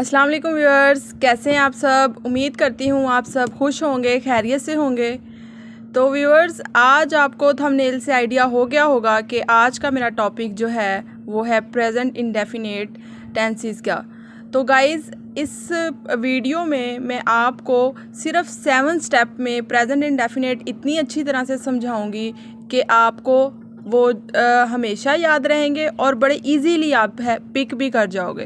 अस्सलाम वालेकुम व्यूअर्स, कैसे हैं आप सब। उम्मीद करती हूँ आप सब खुश होंगे, खैरियत से होंगे। तो व्यूअर्स, आज आपको थंबनेल से आइडिया हो गया होगा कि आज का मेरा टॉपिक जो है वो है प्रेजेंट इंडेफिनिट टेंसेस का। तो गाइज़, इस वीडियो में मैं आपको सिर्फ 7 स्टेप में प्रेजेंट इंडेफिनिट इतनी अच्छी तरह से समझाऊंगी कि आपको वो हमेशा याद रहेंगे और बड़े इजीली आप पिक भी कर जाओगे।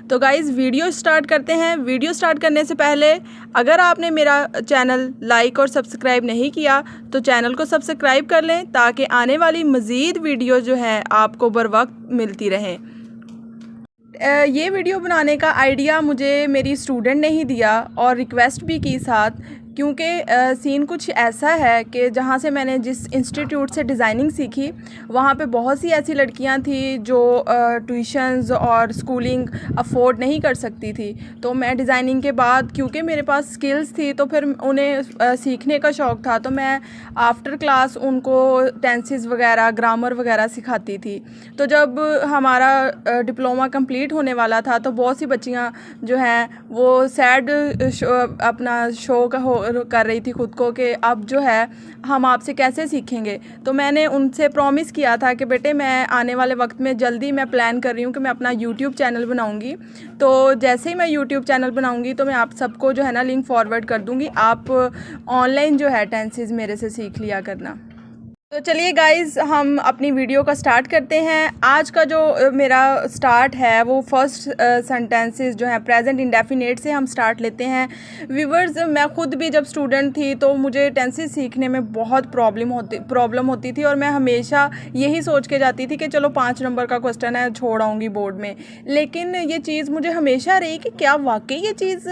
तो गाइज़, वीडियो स्टार्ट करते हैं। वीडियो स्टार्ट करने से पहले अगर आपने मेरा चैनल लाइक और सब्सक्राइब नहीं किया तो चैनल को सब्सक्राइब कर लें ताकि आने वाली मज़ीद वीडियो जो है आपको बर वक्त मिलती रहें। ये वीडियो बनाने का आइडिया मुझे मेरी स्टूडेंट ने ही दिया और रिक्वेस्ट भी की साथ, क्योंकि सीन कुछ ऐसा है कि जहाँ से मैंने जिस इंस्टीट्यूट से डिज़ाइनिंग सीखी वहाँ पे बहुत सी ऐसी लड़कियाँ थी जो ट्यूशन्स और स्कूलिंग अफोर्ड नहीं कर सकती थी। तो मैं डिज़ाइनिंग के बाद, क्योंकि मेरे पास स्किल्स थी, तो फिर उन्हें सीखने का शौक़ था, तो मैं आफ्टर क्लास उनको टेंसेस वगैरह, ग्रामर वगैरह सिखाती थी। तो जब हमारा डिप्लोमा कंप्लीट होने वाला था तो बहुत सी बच्चियाँ जो हैं वो सैड अपना शो का कर रही थी ख़ुद को कि अब जो है हम आपसे कैसे सीखेंगे। तो मैंने उनसे प्रॉमिस किया था कि बेटे, मैं आने वाले वक्त में जल्दी मैं प्लान कर रही हूँ कि मैं अपना यूट्यूब चैनल बनाऊँगी। तो जैसे ही मैं यूट्यूब चैनल बनाऊँगी तो मैं आप सबको जो है ना लिंक फॉरवर्ड कर दूँगी। आप ऑनलाइन जो है टेंसेस मेरे से सीख लिया करना। तो चलिए गाइज़, हम अपनी वीडियो का स्टार्ट करते हैं। आज का जो मेरा स्टार्ट है वो फर्स्ट सेंटेंसेस जो है प्रेजेंट इंडेफिनिट से हम स्टार्ट लेते हैं। व्यूअर्स, मैं ख़ुद भी जब स्टूडेंट थी तो मुझे टेंसेस सीखने में बहुत प्रॉब्लम होती थी और मैं हमेशा यही सोच के जाती थी कि चलो 5 नंबर का क्वेश्चन है, छोड़ आऊँगी बोर्ड में। लेकिन ये चीज़ मुझे हमेशा रही कि क्या वाकई ये चीज़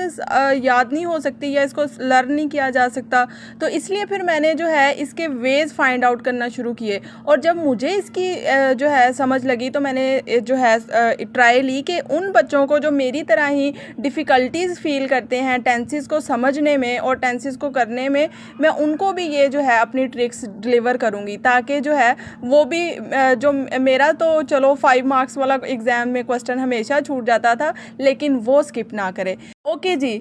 याद नहीं हो सकती या इसको लर्न नहीं किया जा सकता। तो इसलिए फिर मैंने जो है इसके वेज़ फाइंड आउट करना शुरू किए और जब मुझे इसकी जो है समझ लगी तो मैंने जो है ट्राई ली कि उन बच्चों को जो मेरी तरह ही डिफ़िकल्टीज़ फ़ील करते हैं टेंसेस को समझने में और टेंसेस को करने में, मैं उनको भी ये जो है अपनी ट्रिक्स डिलीवर करूँगी ताकि जो है वो भी जो मेरा तो चलो 5 मार्क्स वाला एग्ज़ाम में क्वेश्चन हमेशा छूट जाता था, लेकिन वो स्किप ना करे। ओके जी,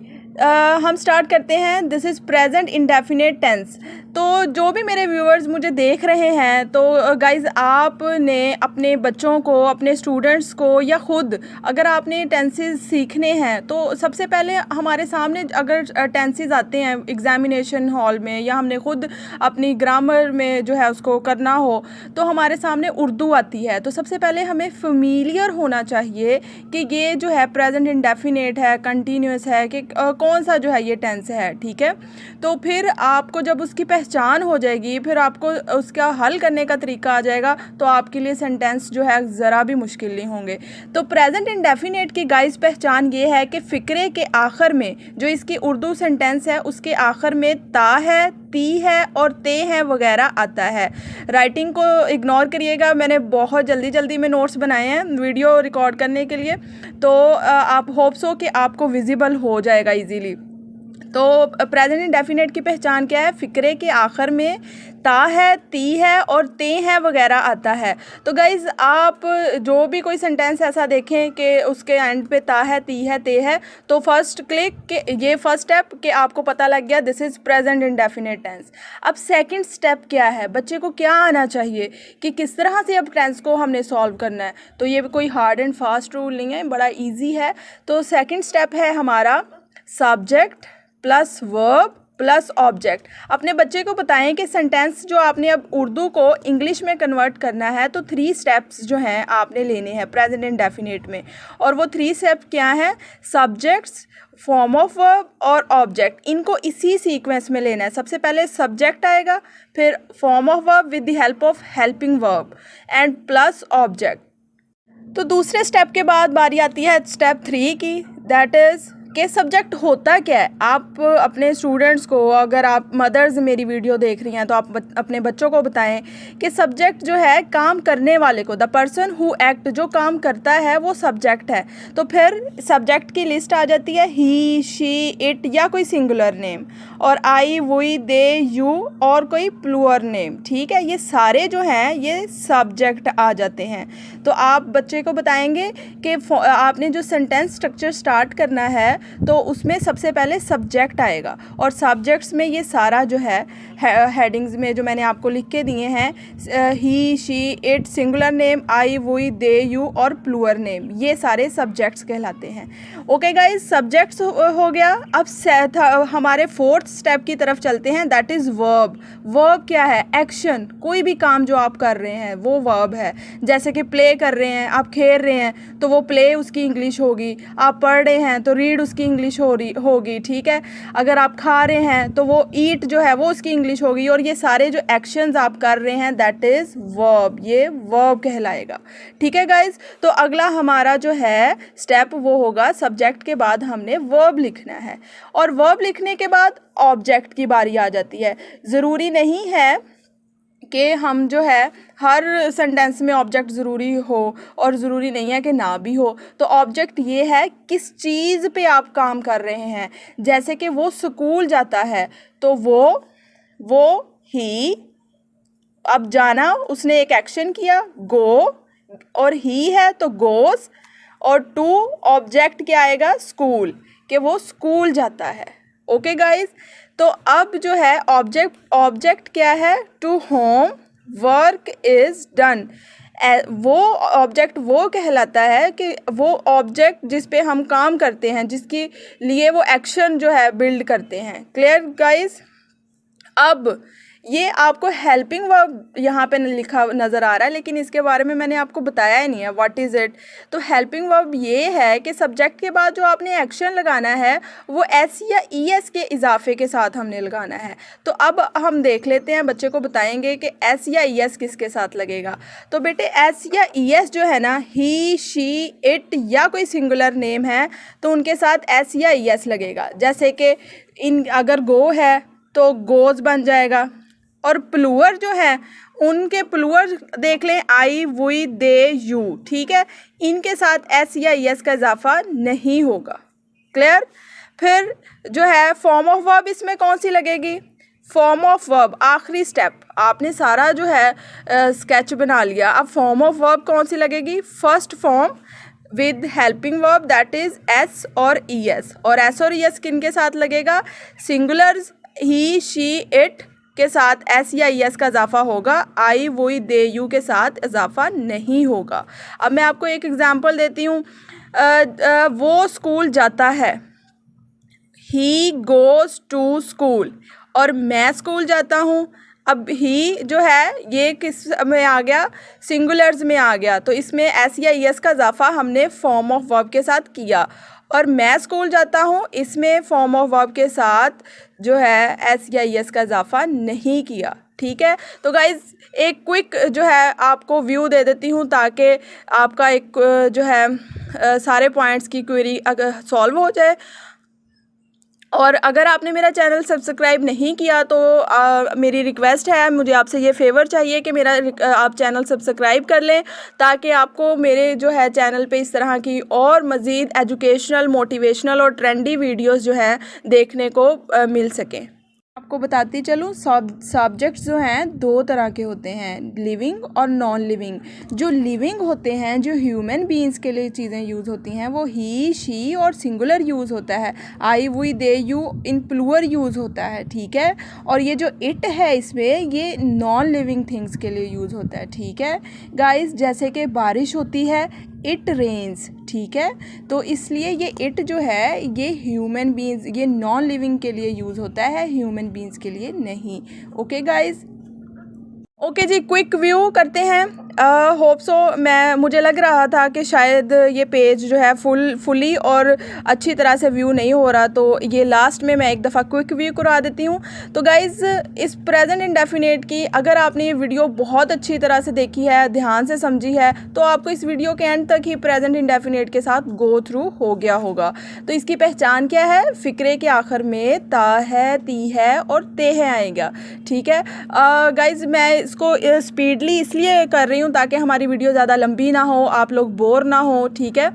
हम स्टार्ट करते हैं। This is present indefinite tense. तो जो भी मेरे व्यूअर्स मुझे देख रहे हैं, तो गाइज़, आपने अपने बच्चों को, अपने स्टूडेंट्स को या ख़ुद अगर आपने टेंसेस सीखने हैं तो सबसे पहले हमारे सामने अगर टेंसेस आते हैं एग्ज़ामिनेशन हॉल में या हमने ख़ुद अपनी ग्रामर में जो है उसको करना हो तो हमारे सामने उर्दू आती है। तो सबसे पहले हमें फ़ेमिलियर होना चाहिए कि ये जो है प्रेजेंट इंडेफिनिट है, कंटिन्यूस है, कि कौन सा जो है ये टेंस है। ठीक है, तो फिर आपको जब उसकी पहचान हो जाएगी, फिर आपको उसका हल करने का तरीका आ जाएगा, तो आपके लिए सेंटेंस जो है ज़रा भी मुश्किल नहीं होंगे। तो प्रेजेंट इंडेफिनिट की गाइस पहचान ये है कि फ़िक्रे के आखिर में जो इसकी उर्दू सेंटेंस है उसके आखिर में ता है, ती है और ते हैं वगैरह आता है। राइटिंग को इग्नोर करिएगा, मैंने बहुत जल्दी में नोट्स बनाए हैं वीडियो रिकॉर्ड करने के लिए, तो आप होप्स हो कि आपको विजिबल हो जाएगा इजीली। तो प्रेजेंट इंडेफिनिट की पहचान क्या है? फ़िक्रे के आखिर में ता है, ती है और ते हैं वगैरह आता है। तो गाइज़, आप जो भी कोई सेंटेंस ऐसा देखें कि उसके एंड पे ता है, ती है, ते है, तो फर्स्ट क्लिक के ये फर्स्ट स्टेप कि आपको पता लग गया this is present indefinite tense. अब सेकंड स्टेप क्या है? बच्चे को क्या आना चाहिए कि किस तरह से अब टेंस को हमने सॉल्व करना है। तो ये कोई हार्ड एंड फास्ट रूल नहीं है, बड़ा ईजी है। तो सेकेंड स्टेप है हमारा subject plus verb plus object. अपने बच्चे को बताएं कि सेंटेंस जो आपने अब उर्दू को इंग्लिश में कन्वर्ट करना है तो 3 स्टेप्स जो हैं आपने लेने हैं प्रेजेंट इंडेफिनिट में, और वो 3 स्टेप क्या हैं? सब्जेक्ट्स, फॉर्म ऑफ वर्ब और ऑब्जेक्ट। इनको इसी सीक्वेंस में लेना है। सबसे पहले सब्जेक्ट आएगा, फिर form of verb with the help of helping verb and plus object. तो दूसरे स्टेप के बाद बारी आती है स्टेप 3 की, दैट इज़ कि सब्जेक्ट होता क्या है। आप अपने स्टूडेंट्स को, अगर आप मदर्स मेरी वीडियो देख रही हैं तो आप अपने बच्चों को बताएं कि सब्जेक्ट जो है काम करने वाले को, द पर्सन हु एक्ट, जो काम करता है वो सब्जेक्ट है। तो फिर सब्जेक्ट की लिस्ट आ जाती है ही, शी, इट या कोई सिंगुलर नेम, और आई, वी, दे, यू और कोई प्लूरल नेम। ठीक है, ये सारे जो हैं ये सब्जेक्ट आ जाते हैं। तो आप बच्चे को बताएंगे कि आपने जो सेंटेंस स्ट्रक्चर स्टार्ट करना है तो उसमें सबसे पहले सब्जेक्ट आएगा, और सब्जेक्ट्स में ये सारा जो है हेडिंग्स में जो मैंने आपको लिख के दिए हैं, he, she, it, singular name, I, we, they, you और प्लूरल नेम, ये सारे सब्जेक्ट्स कहलाते हैं। ओके गाइज, सब्जेक्ट्स हो गया। अब हमारे फोर्थ स्टेप की तरफ चलते हैं, दैट इज़ वर्ब। वर्ब क्या है? एक्शन। कोई भी काम जो आप कर रहे हैं वो वर्ब है। जैसे कि प्ले कर रहे हैं, आप खेल रहे हैं तो वो प्ले उसकी इंग्लिश होगी। आप पढ़ रहे हैं तो रीड उसकी इंग्लिश होगी। ठीक है, अगर आप खा रहे हैं तो वो ईट जो है वो उसकी इंग्लिश होगी। और ये सारे जो एक्शंस आप कर रहे हैं दैट इज़ वर्ब, ये वर्ब कहलाएगा। ठीक है गाइज, तो अगला हमारा जो है स्टेप वो होगा, सब्जेक्ट के बाद हमने वर्ब लिखना है, और वर्ब लिखने के बाद ऑब्जेक्ट की बारी आ जाती है। ज़रूरी नहीं है कि हम जो है हर सेंटेंस में ऑब्जेक्ट ज़रूरी हो, और ज़रूरी नहीं है कि ना भी हो। तो ऑब्जेक्ट ये है किस चीज़ पे आप काम कर रहे हैं। जैसे कि वो स्कूल जाता है तो वो ही, अब जाना, उसने एक एक्शन किया गो, और ही है तो गोस, और टू ऑब्जेक्ट क्या आएगा? स्कूल, कि वो स्कूल जाता है। ओके गाइज, तो अब जो है ऑब्जेक्ट क्या है? To homework is done. वो ऑब्जेक्ट वो कहलाता है कि वो ऑब्जेक्ट जिस पे हम काम करते हैं, जिसके लिए वो एक्शन जो है बिल्ड करते हैं। Clear guys? अब ये आपको हेल्पिंग वर्ब यहाँ पे लिखा नज़र आ रहा है, लेकिन इसके बारे में मैंने आपको बताया ही नहीं है, व्हाट इज़ इट। तो हेल्पिंग वर्ब ये है कि सब्जेक्ट के बाद जो आपने एक्शन लगाना है वो एस या ई एस के इजाफे के साथ हमने लगाना है। तो अब हम देख लेते हैं, बच्चे को बताएंगे कि एस या ई एस किसके साथ लगेगा। तो बेटे एस या ई एस जो है ना, ही, शी, इट या कोई सिंगुलर नेम है तो उनके साथ एस या ई एस लगेगा। जैसे कि अगर गो है तो गोज बन जाएगा, और प्लूअर जो है उनके प्लूअर देख लें, आई, वी, दे, यू। ठीक है, इनके साथ एस या एस का इजाफा नहीं होगा। क्लियर? फिर जो है फॉर्म ऑफ वर्ब, इसमें कौन सी लगेगी? फॉर्म ऑफ वर्ब, आखिरी स्टेप, आपने सारा जो है स्केच बना लिया। अब फॉर्म ऑफ वर्ब कौन सी लगेगी? First form with helping verb that is S और ई एस, और एस और ई एस किन के साथ लगेगा? सिंगुलर्स ही, शी, इट के साथ एस या ई एस का इजाफा होगा, आई, वी, दे, यू के साथ इजाफा नहीं होगा। अब मैं आपको एक एग्जांपल देती हूँ, वो स्कूल जाता है, ही गोज़ टू स्कूल, और मैं स्कूल जाता हूँ। अब ही जो है ये किस में आ गया? सिंगुलर्स में आ गया, तो इसमें एस या ई एस का इजाफा हमने फॉर्म ऑफ वर्ब के साथ किया। और मैं स्कूल जाता हूँ, इसमें फॉर्म ऑफ वर्ब के साथ जो है एस या ई एस का इजाफा नहीं किया। ठीक है, तो गाइज़ एक क्विक जो है आपको व्यू दे देती हूँ ताकि आपका एक जो है सारे पॉइंट्स की क्वेरी अगर सॉल्व हो जाए। और अगर आपने मेरा चैनल सब्सक्राइब नहीं किया तो मेरी रिक्वेस्ट है, मुझे आपसे ये फेवर चाहिए कि मेरा आप चैनल सब्सक्राइब कर लें, ताकि आपको मेरे जो है चैनल पे इस तरह की और मज़ीद एजुकेशनल, मोटिवेशनल और ट्रेंडी वीडियोस जो हैं देखने को मिल सकें। आपको बताती चलूँ, सब्जेक्ट्स जो हैं दो तरह के होते हैं, लिविंग और नॉन लिविंग। जो लिविंग होते हैं, जो ह्यूमन बीइंग्स के लिए चीज़ें यूज़ होती हैं, वो ही, शी और सिंगुलर यूज़ होता है, I, we, they, you in plural use होता है। ठीक है, और ये जो इट है इसमें ये नॉन लिविंग थिंग्स के लिए यूज़ होता है। ठीक है गाइस, जैसे कि बारिश होती है, इट रेन्स। ठीक है, तो इसलिए ये इट जो है ये ह्यूमन बीइंग्स, ये नॉन लिविंग के लिए यूज़ होता है, ह्यूमन बीइंग्स के लिए नहीं। ओके गाइस, ओके जी, क्विक व्यू करते हैं। होप सो मुझे लग रहा था कि शायद ये पेज जो है फुली और अच्छी तरह से व्यू नहीं हो रहा, तो ये लास्ट में मैं एक दफ़ा क्विक व्यू करा देती हूँ। तो गाइज़, इस प्रेजेंट इंडेफिनेट की अगर आपने ये वीडियो बहुत अच्छी तरह से देखी है, ध्यान से समझी है, तो आपको इस वीडियो के एंड तक ही प्रेजेंट इंडेफिनेट के साथ गो थ्रू हो गया होगा। तो इसकी पहचान क्या है? फ़िक्रे के आखिर में ता है, ती है और ते है आएगा। ठीक है गाइज़, मैं इसको स्पीडली इसलिए कर रही हूँ ताकि हमारी वीडियो ज़्यादा लंबी ना हो, आप लोग बोर ना हो। ठीक है,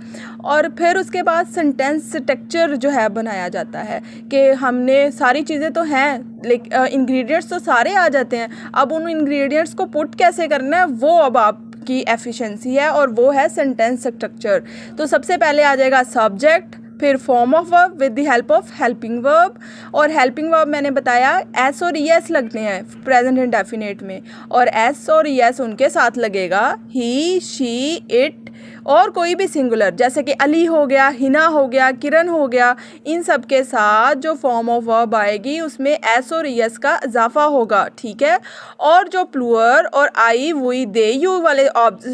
और फिर उसके बाद सेंटेंस स्ट्रक्चर जो है बनाया जाता है कि हमने सारी चीज़ें तो हैं, लेकिन इंग्रेडिएंट्स तो सारे आ जाते हैं, अब उन इंग्रेडिएंट्स को पुट कैसे करना है वो अब आपकी एफिशिएंसी है, और वो है सेंटेंस स्ट्रक्चर। तो सबसे पहले आ जाएगा सब्जेक्ट, फिर form of verb with the help of helping verb, और हेल्पिंग वर्ब मैंने बताया एस और ईएस लगने हैं प्रेजेंट इंडेफिनेट में, और एस और ईएस उनके साथ लगेगा ही, शी, इट और कोई भी सिंगुलर, जैसे कि अली हो गया, हिना हो गया, किरण हो गया, इन सब के साथ जो फॉर्म ऑफ वर्ब आएगी उसमें एस और ईएस का इजाफा होगा। ठीक है, और जो प्लूअर और आई, वी, दे, यू वाले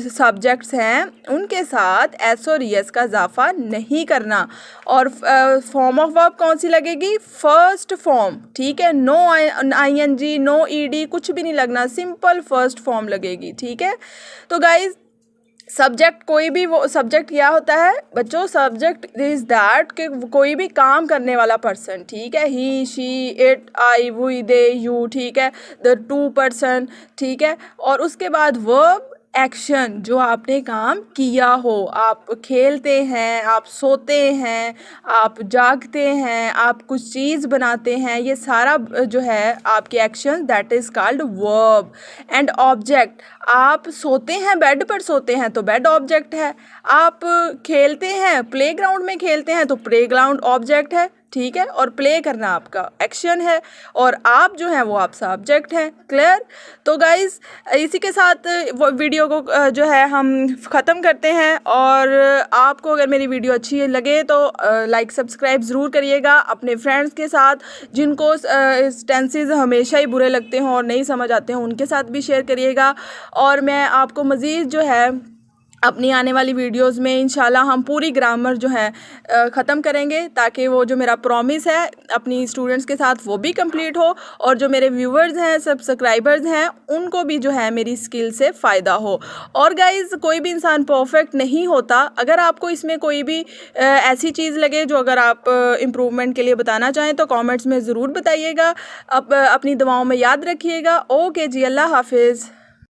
सब्जेक्ट्स हैं उनके साथ एस और ईएस का इजाफा नहीं करना। और फॉर्म ऑफ वर्ब कौन सी लगेगी? First form. ठीक है, नो आईएनजी, नो ईडी, कुछ भी नहीं लगना, सिंपल फर्स्ट फॉर्म लगेगी। ठीक है, तो गाइज सब्जेक्ट, कोई भी वो सब्जेक्ट क्या होता है बच्चों? सब्जेक्ट इज दैट कि कोई भी काम करने वाला पर्सन। ठीक है, he, she, it, I, we, they, you. ठीक है, द टू पर्सन। ठीक है, और उसके बाद वर्ब, एक्शन, जो आपने काम किया हो, आप खेलते हैं, आप सोते हैं, आप जागते हैं, आप कुछ चीज़ बनाते हैं, ये सारा जो है आपके action, that is called verb. And object, आप सोते हैं, बेड पर सोते हैं तो बेड ऑब्जेक्ट है, आप खेलते हैं, प्लेग्राउंड में खेलते हैं तो प्लेग्राउंड ऑब्जेक्ट है। ठीक है, और प्ले करना आपका एक्शन है, और आप जो हैं वो आप सब्जेक्ट हैं। क्लियर? तो गाइज़, इसी के साथ वो वीडियो को जो है हम ख़त्म करते हैं, और आपको अगर मेरी वीडियो अच्छी लगे तो लाइक सब्सक्राइब ज़रूर करिएगा अपने फ्रेंड्स के साथ, जिनको टेंसेस हमेशा ही बुरे लगते हों और नहीं समझ आते हों उनके साथ भी शेयर करिएगा। और मैं आपको मज़ीद जो है अपनी आने वाली वीडियोस में इंशाल्लाह हम पूरी ग्रामर जो है ख़त्म करेंगे, ताकि वो जो मेरा प्रॉमिस है अपनी स्टूडेंट्स के साथ वो भी कंप्लीट हो, और जो मेरे व्यूवर्स हैं, सब्सक्राइबर्स हैं, उनको भी जो है मेरी स्किल से फ़ायदा हो। और गाइज़, कोई भी इंसान परफेक्ट नहीं होता। अगर आपको इसमें कोई भी ऐसी चीज़ लगे जो अगर आप इम्प्रूवमेंट के लिए बताना चाहें तो कॉमेंट्स में ज़रूर बताइएगा। अपनी दुआओं में याद रखिएगा। ओके जी, अल्लाह हाफिज़।